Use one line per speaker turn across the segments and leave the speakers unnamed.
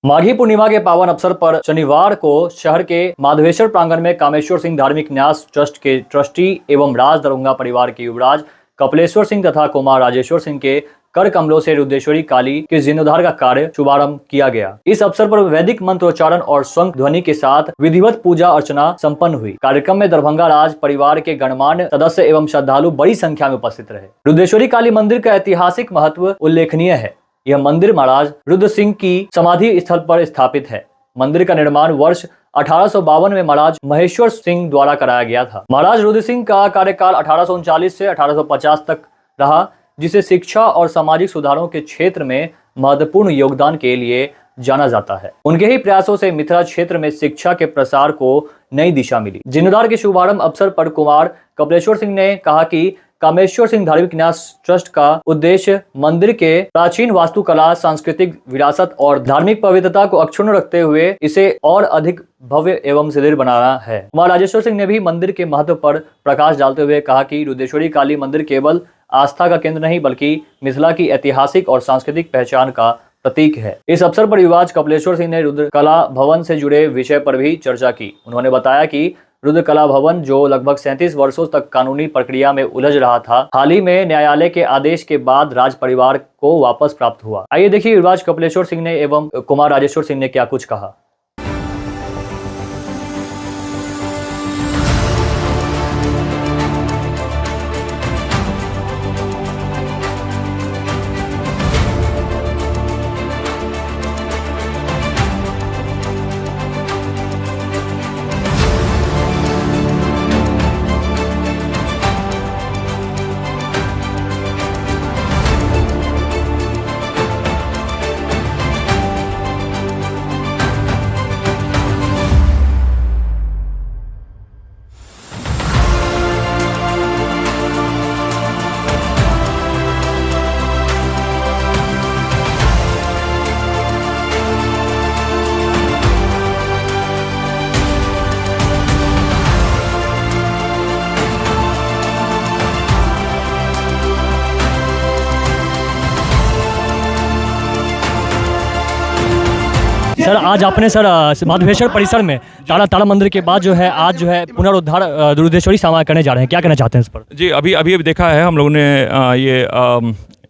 माघी पूर्णिमा के पावन अवसर पर शनिवार को शहर के माधवेश्वर प्रांगण में कामेश्वर सिंह धार्मिक न्यास ट्रस्ट के ट्रस्टी एवं राज दरोंगा परिवार के युवराज कपिलेश्वर सिंह तथा कुमार राजेश्वर सिंह के कर कमलों से रुद्रेश्वरी काली के जीर्णोद्धार का कार्य शुभारंभ किया गया। इस अवसर पर वैदिक मंत्रोच्चारण और शंख ध्वनि के साथ विधिवत पूजा अर्चना संपन्न हुई। कार्यक्रम में दरभंगा राज परिवार के गणमान्य सदस्य एवं श्रद्धालु बड़ी संख्या में उपस्थित रहे। रुद्रेश्वरी काली मंदिर का ऐतिहासिक महत्व उल्लेखनीय है। यह मंदिर महाराज रुद्र सिंह की समाधि स्थल पर स्थापित है। मंदिर का निर्माण वर्ष 1852 में महाराज महेश्वर सिंह द्वारा कराया गया था। महाराज रुद्र सिंह का कार्यकाल 1839 से 1850 तक रहा, जिसे शिक्षा और सामाजिक सुधारों के क्षेत्र में महत्वपूर्ण योगदान के लिए जाना जाता है। उनके ही प्रयासों से मिथिला क्षेत्र में शिक्षा के प्रसार को नई दिशा मिली। जीर्णोद्धार के शुभारंभ अवसर पर कुमार कपिलेश्वर सिंह ने कहा कि कामेश्वर सिंह धार्मिक न्यास ट्रस्ट का उद्देश्य मंदिर के प्राचीन वास्तुकला, सांस्कृतिक विरासत और धार्मिक पवित्रता को अक्षुण्ण रखते हुए इसे और अधिक भव्य एवं सुदृढ़ बनाना है। कुमार राजेश्वर सिंह ने भी मंदिर के महत्व पर प्रकाश डालते हुए कहा कि रुद्रेश्वरी काली मंदिर केवल आस्था का केंद्र नहीं बल्कि मिथिला की ऐतिहासिक और सांस्कृतिक पहचान का प्रतीक है। इस अवसर पर युवराज कपिलेश्वर सिंह ने रुद्र कला भवन से जुड़े विषय पर भी चर्चा की। उन्होंने बताया कि रुद्र कला भवन जो लगभग 37 वर्षों तक कानूनी प्रक्रिया में उलझ रहा था, हाल ही में न्यायालय के आदेश के बाद राज परिवार को वापस प्राप्त हुआ। आइए देखिए युवराज कपिलेश्वर सिंह ने एवं कुमार राजेश्वर सिंह ने क्या कुछ कहा। सर, आज आपने सर माधवेश्वर परिसर में तारा मंदिर के बाद जो है आज जो है पुनरुद्धार रुद्रेश्वरी समारोह करने जा रहे हैं, क्या कहना चाहते हैं इस पर?
जी, अभी देखा है हम लोगों ने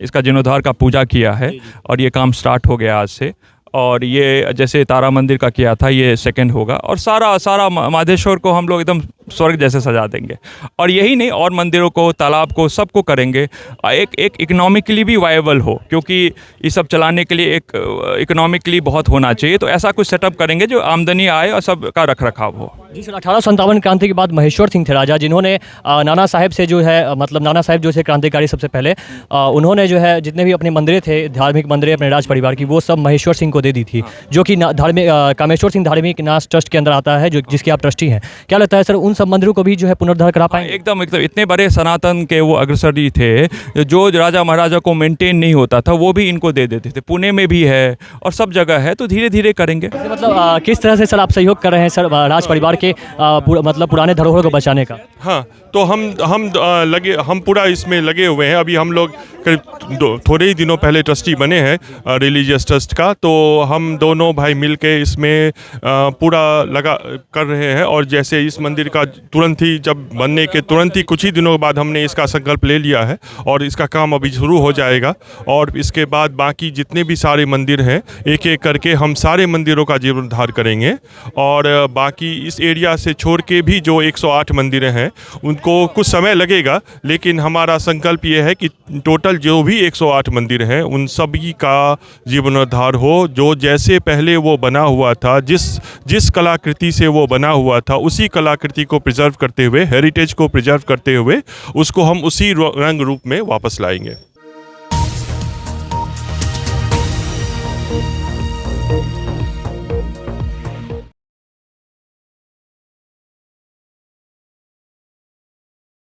इसका जीर्णोद्धार का पूजा किया है और ये काम स्टार्ट हो गया आज से। और ये जैसे तारा मंदिर का किया था ये सेकंड होगा और सारा माधवेश्वर को हम लोग एकदम स्वर्ग जैसे सजा देंगे। और यही नहीं, और मंदिरों को, तालाब को, सबको करेंगे एक इकोनॉमिकली भी वायबल हो, क्योंकि ये सब चलाने के लिए एक इकोनॉमिकली बहुत होना चाहिए। तो ऐसा कुछ सेटअप करेंगे जो आमदनी आए और सबका रख रखाव हो।
जी सर, 1857 क्रांति के बाद महेश्वर सिंह थे राजा, जिन्होंने नाना साहेब से जो है मतलब नाना साहेब जो थे क्रांतिकारी सबसे पहले, उन्होंने जो है जितने भी अपने मंदिरें थे, धार्मिक मंदिरें अपने राज परिवार की, वो सब महेश्वर सिंह को दे दी थी, जो कि कामेश्वर सिंह धार्मिक न्यास ट्रस्ट के अंदर आता है, जो जिसके आप ट्रस्टी हैं। क्या लगता है सर, उन सब मंदिरों को भी जो है पुनरुद्धार करा पाएंगे?
एकदम इतने बड़े सनातन के वो अग्रसरी थे, जो राजा महाराजा को मेंटेन नहीं होता था वो भी इनको दे देते थे। पुणे में भी है और सब जगह है, तो धीरे धीरे करेंगे।
मतलब किस तरह से सर आप सहयोग कर रहे हैं सर राज परिवार के मतलब पुराने धरोहर को बचाने का?
हाँ, तो हम पूरा इसमें लगे हुए हैं। अभी हम लोग करीब थोड़े ही दिनों पहले ट्रस्टी बने हैं रिलीजियस ट्रस्ट का, तो हम दोनों भाई मिलके इसमें पूरा लगा कर रहे हैं। और जैसे इस मंदिर का तुरंत ही जब बनने के तुरंत ही कुछ ही दिनों बाद हमने इसका संकल्प ले लिया है और इसका काम अभी शुरू हो जाएगा। और इसके बाद बाकी जितने भी सारे मंदिर हैं एक एक करके हम सारे मंदिरों का जीर्णोद्धार करेंगे। और बाकी इस एरिया से छोड़ के भी जो 108 मंदिर हैं उनको कुछ समय लगेगा, लेकिन हमारा संकल्प ये है कि टोटल जो भी 108 मंदिर हैं उन सभी का जीर्णोद्धार हो। जो जैसे पहले वो बना हुआ था, जिस कलाकृति से वो बना हुआ था, उसी कलाकृति को प्रिजर्व करते हुए, हेरिटेज को प्रिजर्व करते हुए उसको हम उसी रंग रूप में वापस लाएंगे।